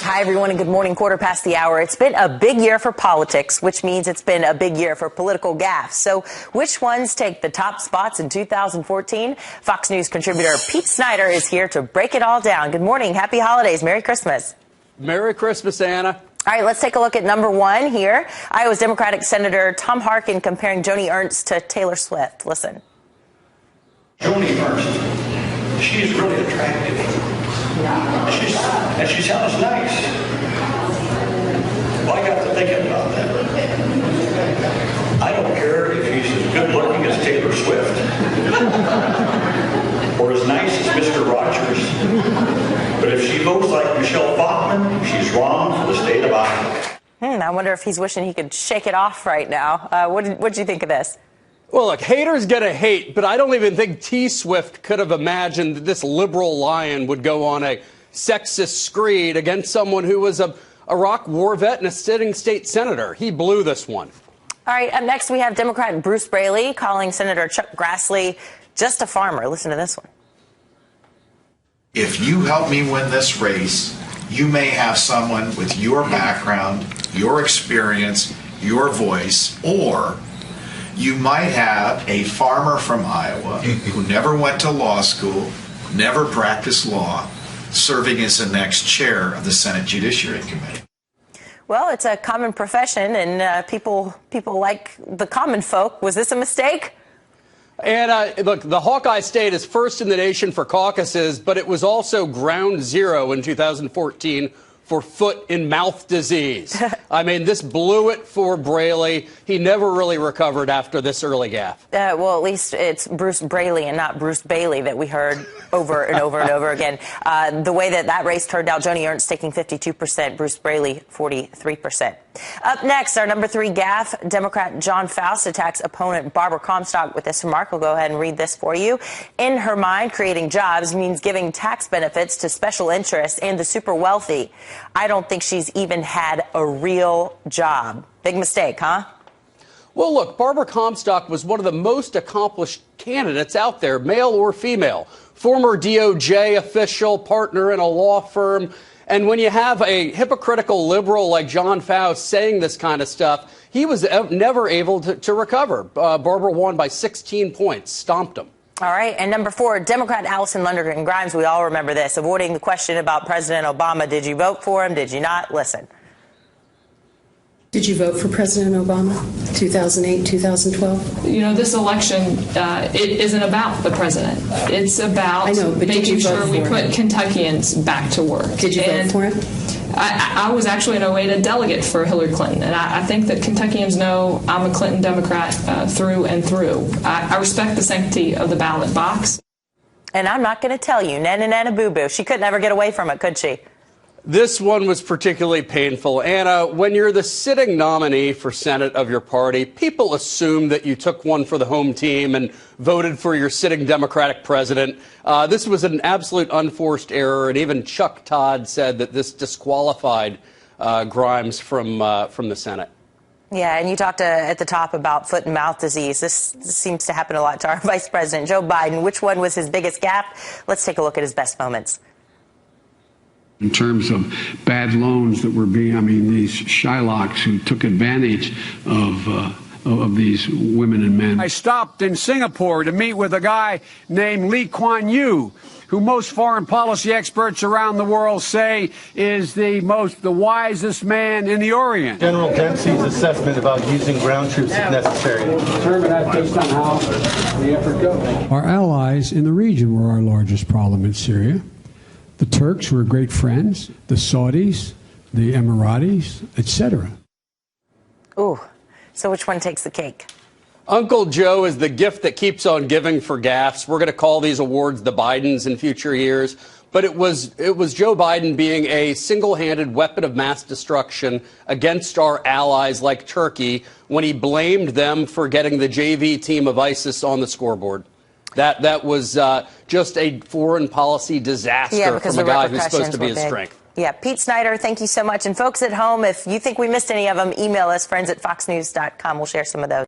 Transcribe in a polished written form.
Hi, everyone, and good morning. Quarter past the hour. It's been a big year for politics, which means it's been a big year for political gaffes. So which ones take the top spots in 2014? Fox News contributor Pete Snyder is here to break it all down. Good morning. Happy holidays. Merry Christmas. Merry Christmas, Anna. All right, let's take a look at number one here. Iowa's Democratic Senator Tom Harkin comparing Joni Ernst to Taylor Swift. Listen. Joni Ernst, she's really attractive. And she sounds nice. Well, I got to thinking about that. I don't care if he's as good looking as Taylor Swift or as nice as Mr. Rogers. But if she votes like Michelle Bachmann, she's wrong for the state of Iowa. I wonder if he's wishing he could shake it off right now. What'd you think of this? Well, look, haters gonna hate, but I don't even think T. Swift could have imagined that this liberal lion would go on a sexist screed against someone who was a Iraq war vet and a sitting state senator. He blew this one. All right, up next we have Democrat Bruce Braley calling Senator Chuck Grassley just a farmer. Listen to this one. If you help me win this race, you may have someone with your background, your experience, your voice, or you might have a farmer from Iowa who never went to law school, never practiced law, serving as the next chair of the Senate Judiciary Committee. Well, it's a common profession, and people like the common folk. Was this a mistake? And look, the Hawkeye State is first in the nation for caucuses, but it was also ground zero in 2014 for foot and mouth disease. I mean, this blew it for Braley. He never really recovered after this early gaffe. Well, at least it's Bruce Braley and not Bruce Bailey that we heard over and over and over again. The way that race turned out, Joni Ernst taking 52%, Bruce Braley 43%. Up next, our number three gaffe, Democrat John Faust attacks opponent Barbara Comstock with this remark. I'll go ahead and read this for you. In her mind, creating jobs means giving tax benefits to special interests and the super wealthy. I don't think she's even had a real job. Big mistake, huh? Well, look, Barbara Comstock was one of the most accomplished candidates out there, male or female. Former DOJ official, partner in a law firm. And when you have a hypocritical liberal like John Faust saying this kind of stuff, he was never able to recover. Barbara won by 16 points, stomped him. All right. And number four, Democrat Allison Lundergan Grimes. We all remember this. Avoiding the question about President Obama. Did you vote for him? Did you not? Listen. Did you vote for President Obama, 2008, 2012? You know, this election, it isn't about the president. It's about making sure we put Kentuckians back to work. Did you vote for him? I was actually in 08 a delegate for Hillary Clinton, and I think that Kentuckians know I'm a Clinton Democrat through and through. I respect the sanctity of the ballot box. And I'm not going to tell you, Nana Nana Boo Boo, she could never get away from it, could she? This one was particularly painful. Anna, when you're the sitting nominee for Senate of your party, people assume that you took one for the home team and voted for your sitting Democratic president. This was an absolute unforced error, and even Chuck Todd said that this disqualified Grimes from the Senate. Yeah, and you talked at the top about foot and mouth disease. This seems to happen a lot to our Vice President, Joe Biden. Which one was his biggest gaffe? Let's take a look at his best moments. In terms of bad loans that were these Shylocks who took advantage of these women and men. I stopped in Singapore to meet with a guy named Lee Kuan Yew, who most foreign policy experts around the world say is the wisest man in the Orient. General Dempsey's assessment about using ground troops if necessary. Determine that based on how the effort goes. Our allies in the region were our largest problem in Syria. The Turks were great friends, the Saudis, the Emiratis, etc. Ooh, so which one takes the cake? Uncle Joe is the gift that keeps on giving for gaffes. We're going to call these awards the Bidens in future years. But it was Joe Biden being a single-handed weapon of mass destruction against our allies like Turkey when he blamed them for getting the JV team of ISIS on the scoreboard. That was just a foreign policy disaster from a guy who's supposed to be his strength. Yeah, Pete Snyder, thank you so much. And folks at home, if you think we missed any of them, email us, friends@foxnews.com. We'll share some of those.